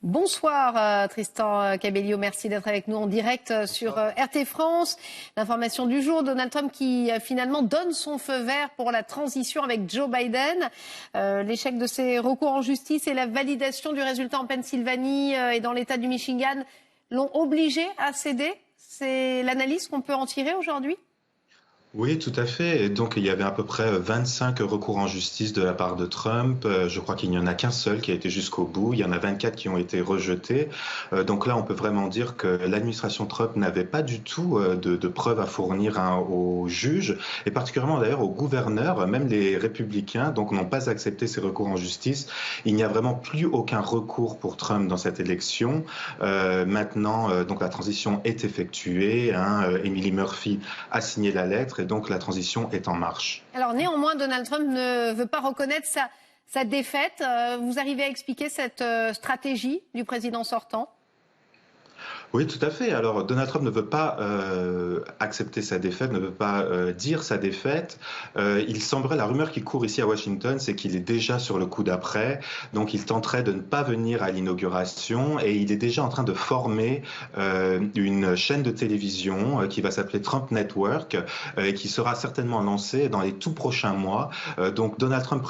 Bonsoir Tristan Cabellio, merci d'être avec nous en direct sur RT France. L'information du jour, Donald Trump qui finalement donne son feu vert pour la transition avec Joe Biden. L'échec de ses recours en justice et la validation du résultat en Pennsylvanie et dans l'État du Michigan l'ont obligé à céder. C'est l'analyse qu'on peut en tirer aujourd'hui ? Oui, tout à fait. Et donc, il y avait à peu près 25 recours en justice de la part de Trump. Je crois qu'il n'y en a qu'un seul qui a été jusqu'au bout. Il y en a 24 qui ont été rejetés. Donc là, on peut vraiment dire que l'administration Trump n'avait pas du tout de preuves à fournir aux juges, et particulièrement d'ailleurs aux gouverneurs. Même les républicains donc n'ont pas accepté ces recours en justice. Il n'y a vraiment plus aucun recours pour Trump dans cette élection. Maintenant, donc la transition est effectuée. Emily Murphy a signé la lettre. Et donc la transition est en marche. Alors néanmoins, Donald Trump ne veut pas reconnaître sa défaite. Vous arrivez à expliquer cette stratégie du président sortant ? Oui, tout à fait. Alors, Donald Trump ne veut pas accepter sa défaite, ne veut pas dire sa défaite. Il semblerait, la rumeur qui court ici à Washington, c'est qu'il est déjà sur le coup d'après. Donc, il tenterait de ne pas venir à l'inauguration et il est déjà en train de former une chaîne de télévision qui va s'appeler Trump Network et qui sera certainement lancée dans les tout prochains mois. Donc, Donald Trump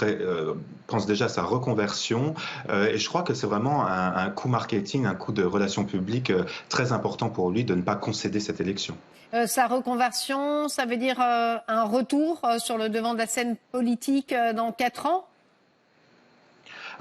pense déjà à sa reconversion et je crois que c'est vraiment un coup marketing, un coup de relations publiques très important pour lui de ne pas concéder cette élection. Sa reconversion, ça veut dire un retour sur le devant de la scène politique dans 4 ans ?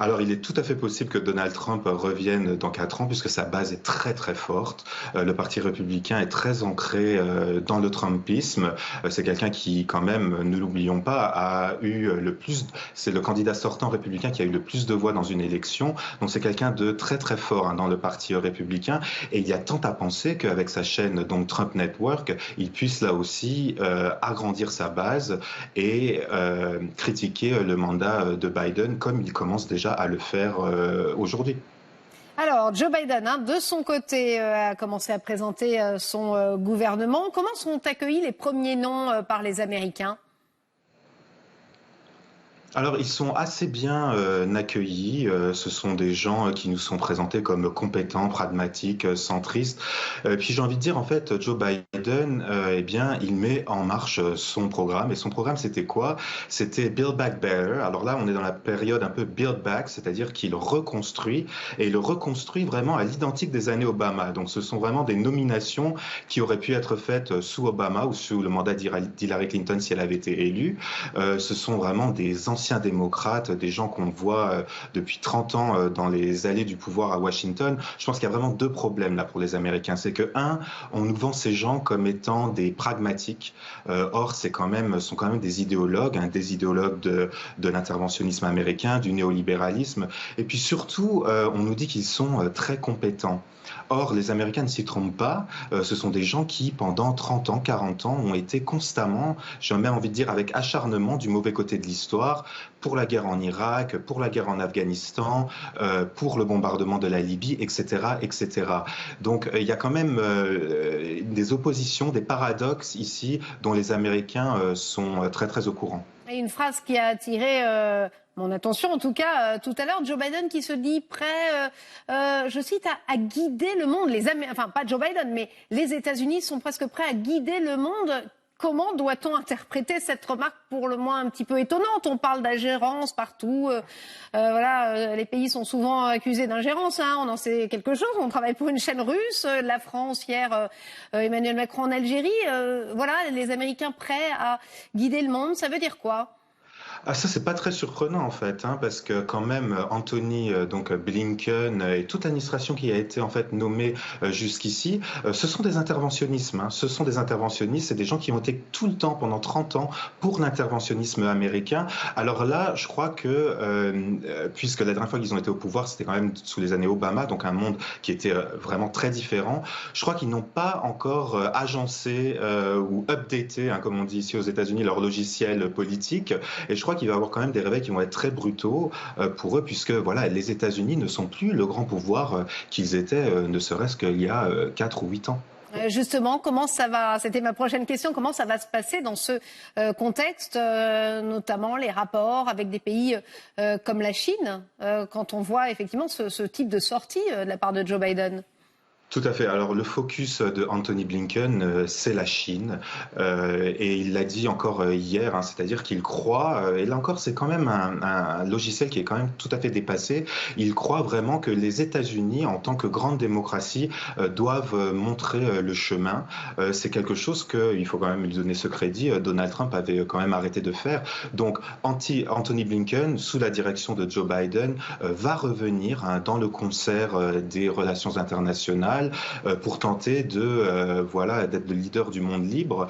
Alors, il est tout à fait possible que Donald Trump revienne dans 4 ans, puisque sa base est très très forte. Le Parti républicain est très ancré dans le Trumpisme. C'est quelqu'un qui, quand même, ne l'oublions pas, a eu le plus... C'est le candidat sortant républicain qui a eu le plus de voix dans une élection. Donc, c'est quelqu'un de très très fort dans le Parti républicain. Et il y a tant à penser qu'avec sa chaîne, donc Trump Network, il puisse là aussi agrandir sa base et critiquer le mandat de Biden, comme il commence déjà à le faire aujourd'hui. Alors, Joe Biden, de son côté, a commencé à présenter son gouvernement. Comment sont accueillis les premiers noms par les Américains ? Alors, ils sont assez bien accueillis. Ce sont des gens qui nous sont présentés comme compétents, pragmatiques, centristes. Puis j'ai envie de dire, en fait, Joe Biden, eh bien, il met en marche son programme. Et son programme, c'était quoi ? C'était Build Back Better. Alors là, on est dans la période un peu Build Back, c'est-à-dire qu'il reconstruit, et il le reconstruit vraiment à l'identique des années Obama. Donc, ce sont vraiment des nominations qui auraient pu être faites sous Obama ou sous le mandat d'Hillary Clinton si elle avait été élue. Ce sont vraiment des anciens démocrates, des gens qu'on voit depuis 30 ans dans les allées du pouvoir à Washington. Je pense qu'il y a vraiment 2 problèmes là pour les Américains. C'est que, on nous vend ces gens comme étant des pragmatiques. Or, sont quand même des idéologues de l'interventionnisme américain, du néolibéralisme. Et puis surtout, on nous dit qu'ils sont très compétents. Or, les Américains ne s'y trompent pas. Ce sont des gens qui, pendant 30 ans, 40 ans, ont été constamment, j'ai même envie de dire avec acharnement, du mauvais côté de l'histoire, pour la guerre en Irak, pour la guerre en Afghanistan, pour le bombardement de la Libye, etc., etc. Donc, il y a quand même des oppositions, des paradoxes ici, dont les Américains sont très, très au courant. Et une phrase qui a attiré mon attention, en tout cas, tout à l'heure, Joe Biden qui se dit prêt, je cite, à guider le monde. Enfin, pas Joe Biden, mais les États-Unis sont presque prêts à guider le monde. Comment doit-on interpréter cette remarque pour le moins un petit peu étonnante ? On parle d'ingérence partout. Les pays sont souvent accusés d'ingérence. On en sait quelque chose. On travaille pour une chaîne russe. La France, hier, Emmanuel Macron en Algérie. Les Américains prêts à guider le monde. Ça veut dire quoi ? Ah, ça, c'est pas très surprenant en fait, parce que quand même Anthony donc Blinken et toute l'administration qui a été en fait nommée jusqu'ici, ce sont des interventionnismes. Ce sont des interventionnistes, c'est des gens qui ont été tout le temps pendant 30 ans pour l'interventionnisme américain. Alors là, je crois que puisque la dernière fois qu'ils ont été au pouvoir, c'était quand même sous les années Obama, donc un monde qui était vraiment très différent. Je crois qu'ils n'ont pas encore agencé ou updaté, comme on dit ici aux États-Unis, leur logiciel politique. Et je crois qu'il va y avoir quand même des réveils qui vont être très brutaux pour eux, puisque les États-Unis ne sont plus le grand pouvoir qu'ils étaient, ne serait-ce qu'il y a 4 ou 8 ans. Justement, comment ça va? C'était ma prochaine question. Comment ça va se passer dans ce contexte, notamment les rapports avec des pays comme la Chine, quand on voit effectivement ce type de sortie de la part de Joe Biden? Tout à fait. Alors le focus de Anthony Blinken, c'est la Chine, et il l'a dit encore hier, hein, c'est-à-dire qu'il croit, et là encore c'est quand même un logiciel qui est quand même tout à fait dépassé, il croit vraiment que les États-Unis, en tant que grande démocratie, doivent montrer le chemin. C'est quelque chose qu'il faut quand même lui donner ce crédit, Donald Trump avait quand même arrêté de faire. Donc Anthony Blinken, sous la direction de Joe Biden, va revenir, hein, dans le concert des relations internationales, pour tenter voilà, d'être le leader du monde libre.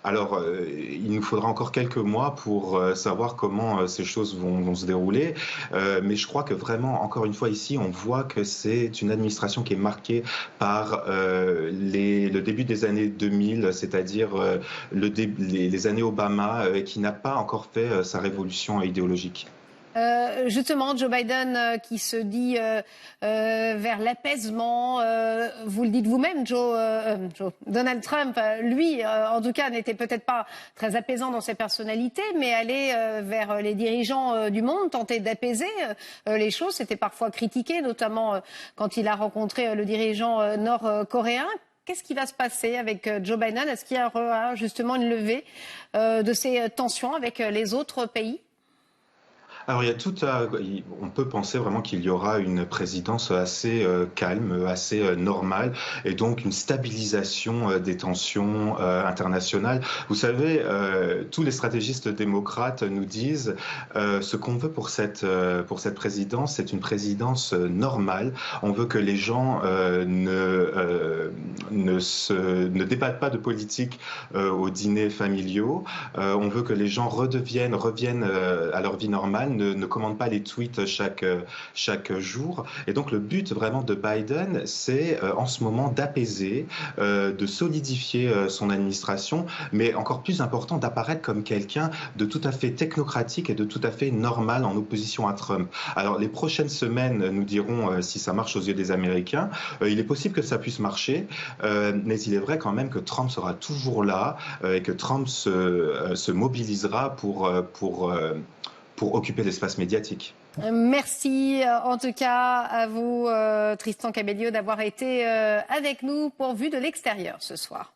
Alors, il nous faudra encore quelques mois pour savoir comment ces choses vont se dérouler. Mais je crois que vraiment, encore une fois, ici, on voit que c'est une administration qui est marquée par le début des années 2000, c'est-à-dire les années Obama, qui n'a pas encore fait sa révolution idéologique. Justement, Joe Biden qui se dit vers l'apaisement, vous le dites vous-même, Donald Trump, lui, en tout cas, n'était peut-être pas très apaisant dans ses personnalités, mais aller vers les dirigeants du monde, tenter d'apaiser les choses, c'était parfois critiqué, notamment quand il a rencontré le dirigeant nord-coréen. Qu'est-ce qui va se passer avec Joe Biden? Est-ce qu'il y aura justement une levée de ces tensions avec les autres pays? Alors, on peut penser vraiment qu'il y aura une présidence assez calme, assez normale, et donc une stabilisation des tensions internationales. Vous savez, tous les stratégistes démocrates nous disent ce qu'on veut pour cette présidence, c'est une présidence normale. On veut que les gens ne débattent pas de politique aux dîners familiaux. On veut que les gens reviennent à leur vie normale, ne commande pas les tweets chaque jour. Et donc le but vraiment de Biden, c'est en ce moment d'apaiser, de solidifier son administration, mais encore plus important, d'apparaître comme quelqu'un de tout à fait technocratique et de tout à fait normal en opposition à Trump. Alors les prochaines semaines nous diront si ça marche aux yeux des Américains. Il est possible que ça puisse marcher, mais il est vrai quand même que Trump sera toujours là et que Trump se mobilisera pour occuper l'espace médiatique. Merci en tout cas à vous, Tristan Cabello, d'avoir été avec nous pour Vue de l'extérieur ce soir.